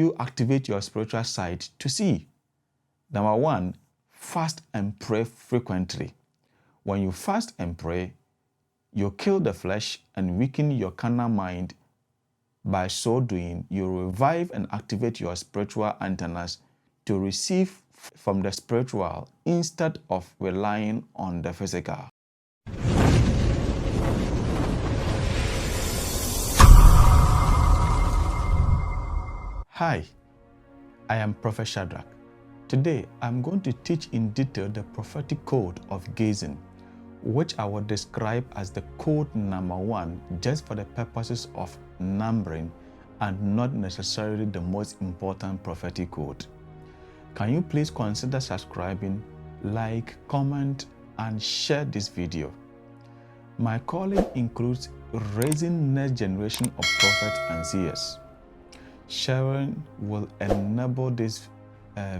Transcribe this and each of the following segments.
you activate your spiritual side to see? Number one, fast and pray frequently. When you fast and pray, you kill the flesh and weaken your carnal mind. By so doing, you revive and activate your spiritual antennas to receive from the spiritual instead of relying on the physical. Hi, I am Prophet Shadrach. Today, I'm going to teach in detail the prophetic code of gazing, which I will describe as the code number 1 just for the purposes of numbering and not necessarily the most important prophetic code. Can you please consider subscribing, like, comment, and share this video? My calling includes raising next generation of prophets and seers. Sharing will enable this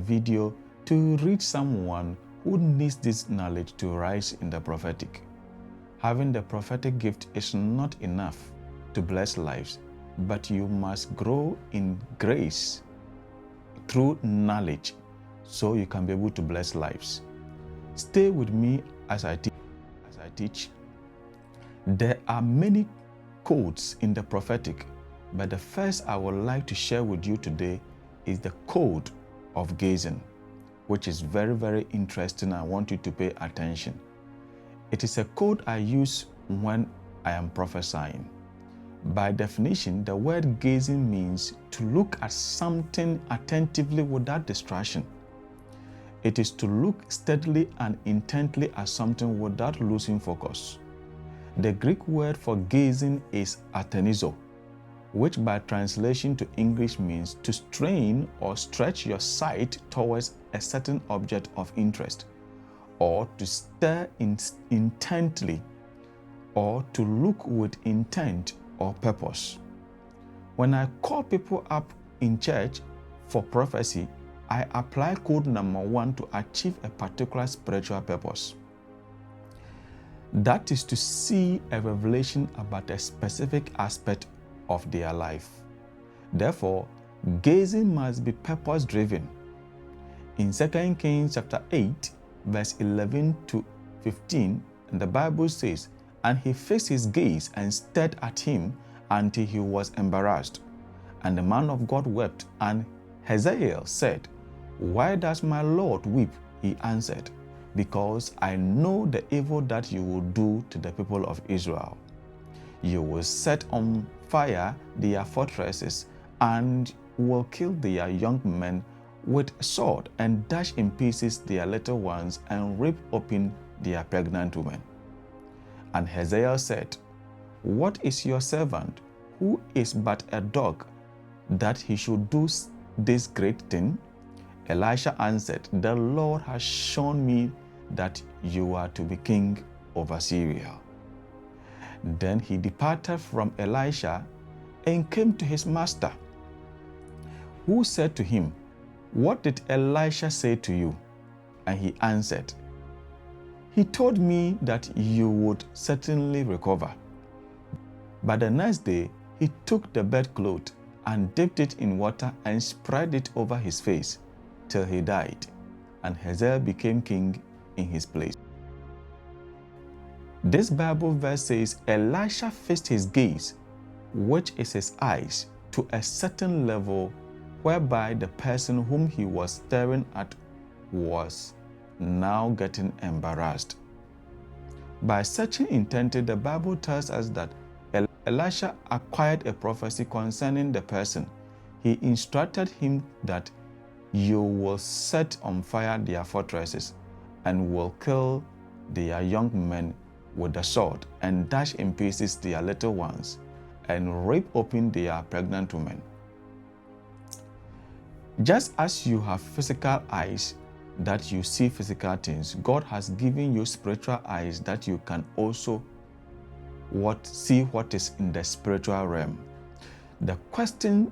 video to reach someone who needs this knowledge to rise in the prophetic. Having the prophetic gift is not enough to bless lives, but you must grow in grace through knowledge so you can be able to bless lives. Stay with me as I teach. There are many codes in the prophetic, but the first I would like to share with you today is the code of gazing, which is very, very interesting. I want you to pay attention. It is a code I use when I am prophesying. By definition, the word gazing means to look at something attentively without distraction. It is to look steadily and intently at something without losing focus. The Greek word for gazing is athenizo, which by translation to English means to strain or stretch your sight towards a certain object of interest, or to stare intently, or to look with intent or purpose. When I call people up in church for prophecy, I apply code number 1 to achieve a particular spiritual purpose. That is to see a revelation about a specific aspect of their life. Therefore, gazing must be purpose-driven. In 2 Kings chapter 8, verse 11 to 15, the Bible says, "And he fixed his gaze and stared at him until he was embarrassed. And the man of God wept, and Hazael said, 'Why does my Lord weep?' He answered, 'Because I know the evil that you will do to the people of Israel. You will set on fire their fortresses and will kill their young men with sword and dash in pieces their little ones and rip open their pregnant women.' And Hazael said, 'What is your servant, who is but a dog, that he should do this great thing?' Elisha answered, 'The Lord has shown me that you are to be king over Syria.' Then he departed from Elisha and came to his master, who said to him, 'What did Elisha say to you?' And he answered, 'He told me that you would certainly recover.' But the next day he took the bedclothes and dipped it in water and spread it over his face till he died, and Hazael became king in his place." This Bible verse says Elisha fixed his gaze, which is his eyes, to a certain level whereby the person whom he was staring at was now getting embarrassed. By searching intently, the Bible tells us that Elisha acquired a prophecy concerning the person. He instructed him that you will set on fire their fortresses and will kill their young men with the sword and dash in pieces their little ones and rip open their pregnant women. Just as you have physical eyes that you see physical things, God has given you spiritual eyes that you can also see what is in the spiritual realm. The question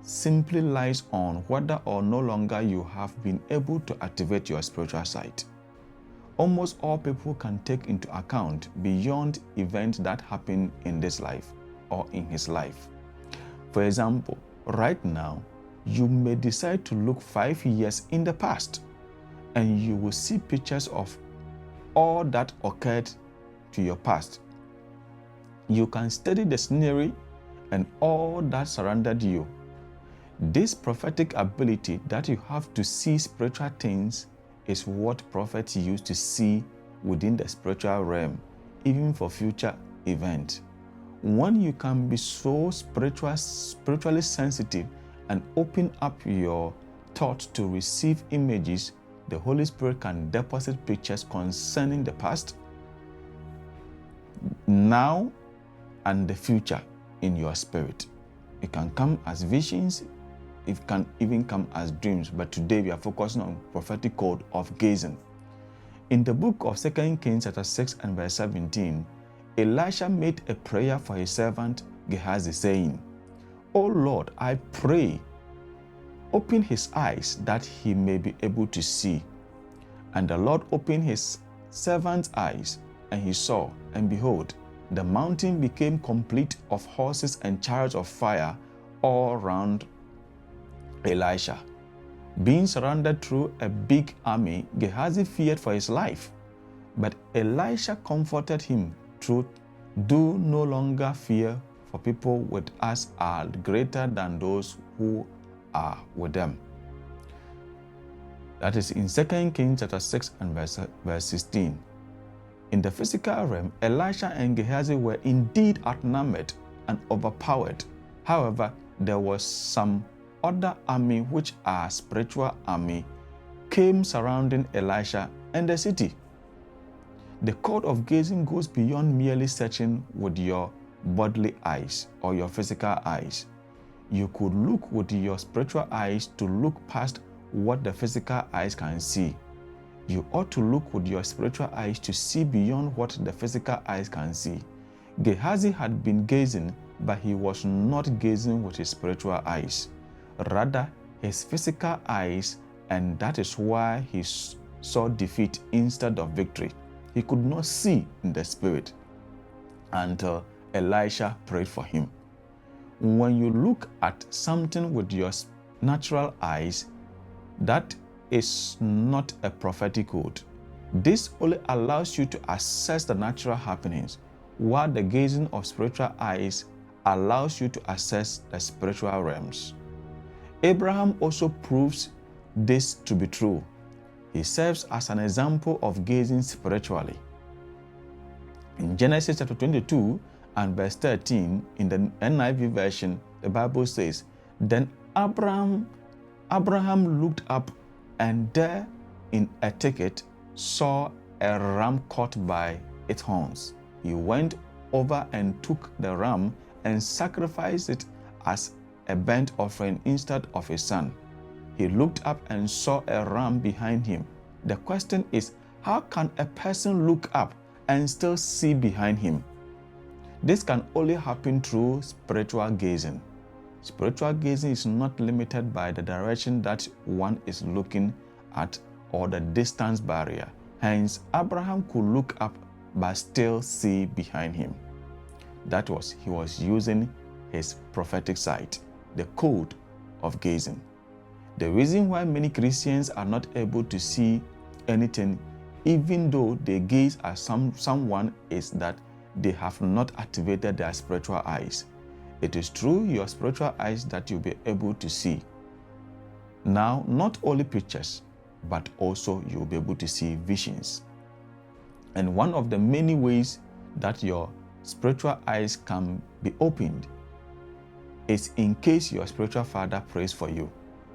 simply lies on whether or no longer you have been able to activate your spiritual sight. Almost all people can take into account beyond events that happen in this life or in his life. For example, right now, You may decide to look 5 years in the past, and you will see pictures of all that occurred to your past. You can study the scenery and all that surrounded you. This prophetic ability that you have to see spiritual things is what prophets use to see within the spiritual realm, even for future events. When you can be so spiritually sensitive and open up your thoughts to receive images, the Holy Spirit can deposit pictures concerning the past, now, and the future in your spirit. It can come as visions, it can even come as dreams, but today we are focusing on prophetic code of gazing. In the book of 2 Kings chapter 6 and verse 17, Elisha made a prayer for his servant Gehazi, saying, "O Lord, I pray, open his eyes that he may be able to see." And the Lord opened his servant's eyes, and he saw, and behold, the mountain became complete of horses and chariots of fire all round Elisha. Being surrounded through a big army, Gehazi feared for his life. But Elisha comforted him through, "Do no longer fear, for people with us are greater than those who are with them." That is in 2 Kings chapter 6 and verse 16. In the physical realm, Elisha and Gehazi were indeed outnumbered and overpowered. However, there was some other army, which are spiritual army, came surrounding Elisha and the city. The code of gazing goes beyond merely searching with your bodily eyes or your physical eyes. You could look with your spiritual eyes to look past what the physical eyes can see. You ought to look with your spiritual eyes to see beyond what the physical eyes can see. Gehazi had been gazing, but he was not gazing with his spiritual eyes, rather his physical eyes, and that is why he saw defeat instead of victory. He could not see in the spirit until Elisha prayed for him. When you look at something with your natural eyes, that is not a prophetic code. This only allows you to assess the natural happenings, while the gazing of spiritual eyes allows you to assess the spiritual realms. Abraham also proves this to be true. He serves as an example of gazing spiritually. In Genesis chapter 22 and verse 13, in the NIV version, the Bible says, "Then Abraham looked up, and there in a thicket saw a ram caught by its horns. He went over and took the ram and sacrificed it as a burnt offering instead of his son. He looked up and saw a ram behind him." The question is, how can a person look up and still see behind him? This can only happen through spiritual gazing. Spiritual gazing is not limited by the direction that one is looking at or the distance barrier. Hence, Abraham could look up but still see behind him. He was using his prophetic sight, the code of gazing. The reason why many Christians are not able to see anything, even though they gaze at someone, is that they have not activated their spiritual eyes. It is through your spiritual eyes that you'll be able to see. Now, not only pictures, but also you'll be able to see visions. And one of the many ways that your spiritual eyes can be opened is in case your spiritual father prays for you,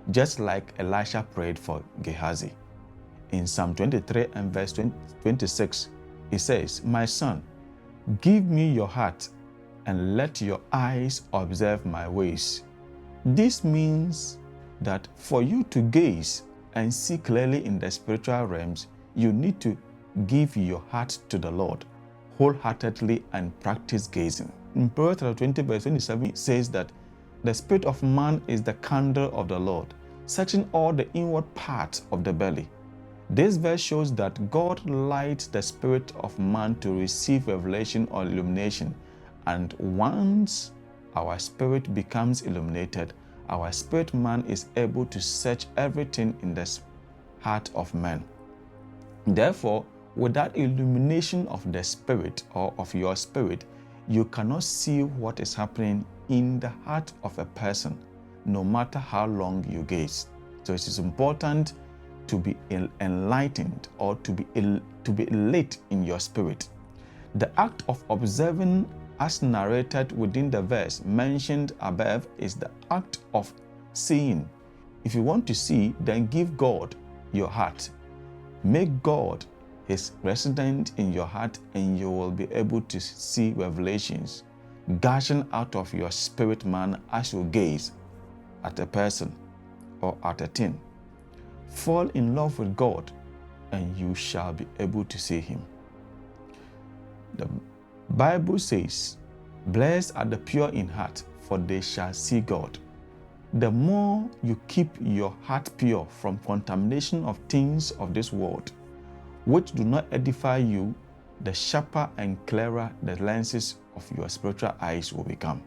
just like Elisha prayed for Gehazi. In Psalm 23 and verse 26, it says, "My son, give me your heart and let your eyes observe my ways." This means that for you to gaze and see clearly in the spiritual realms, you need to give your heart to the Lord wholeheartedly and practice gazing. In Proverbs 20 verse 27, it says that the spirit of man is the candle of the Lord, searching all the inward parts of the belly. This verse shows that God lights the spirit of man to receive revelation or illumination, and once our spirit becomes illuminated, our spirit man is able to search everything in the heart of man. Therefore, without illumination of the spirit or of your spirit, you cannot see what is happening in the heart of a person, no matter how long you gaze. So it is important to be enlightened or to be elate in your spirit. The act of observing, as narrated within the verse mentioned above, is the act of seeing. If you want to see, then give God your heart. Make God his resident in your heart, and you will be able to see revelations gushing out of your spirit man as you gaze at a person or at a thing. Fall in love with God, and you shall be able to see him. The Bible says, "Blessed are the pure in heart, for they shall see God." The more you keep your heart pure from contamination of things of this world, which do not edify you, the sharper and clearer the lenses of your spiritual eyes will become.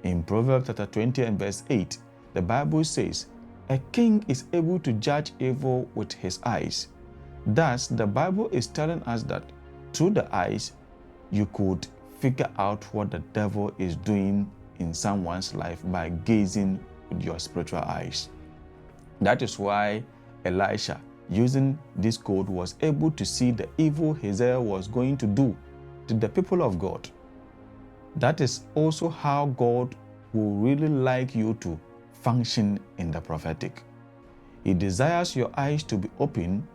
In Proverbs chapter 20 and verse 8, the Bible says, "A king is able to judge evil with his eyes." Thus, the Bible is telling us that through the eyes, you could figure out what the devil is doing in someone's life by gazing with your spiritual eyes. That is why Elisha, using this code, was able to see the evil Hazael was going to do to the people of God. That is also how God will really like you to function in the prophetic. He desires your eyes to be open,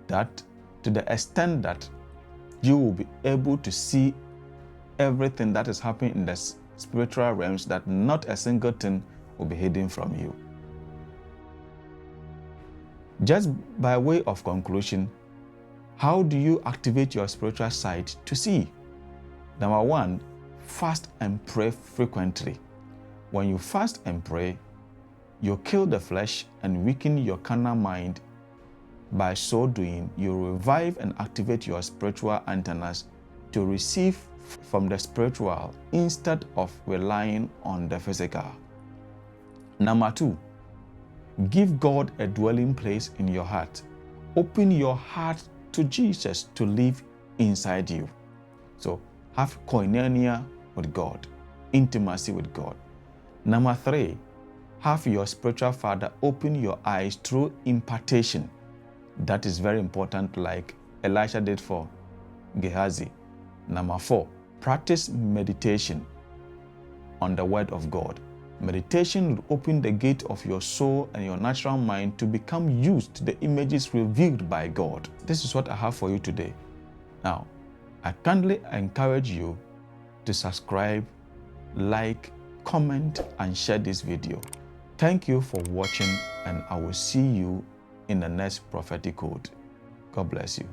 that to the extent that you will be able to see everything that is happening in the spiritual realms, that not a single thing will be hidden from you. Just by way of conclusion, how do you activate your spiritual sight to see? Number one, fast and pray frequently. When you fast and pray, you kill the flesh and weaken your carnal mind. By so doing, you revive and activate your spiritual antennas to receive from the spiritual instead of relying on the physical. Number two, give God a dwelling place in your heart. Open your heart to Jesus to live inside you. So have koinonia with God, intimacy with God. Number three, have your spiritual father open your eyes through impartation. That is very important, like Elisha did for Gehazi. Number four, practice meditation on the word of God. Meditation will open the gate of your soul and your natural mind to become used to the images revealed by God. This is what I have for you today. Now, I kindly encourage you to subscribe, like, comment, and share this video. Thank you for watching, and I will see you in the next prophetic code. God bless you.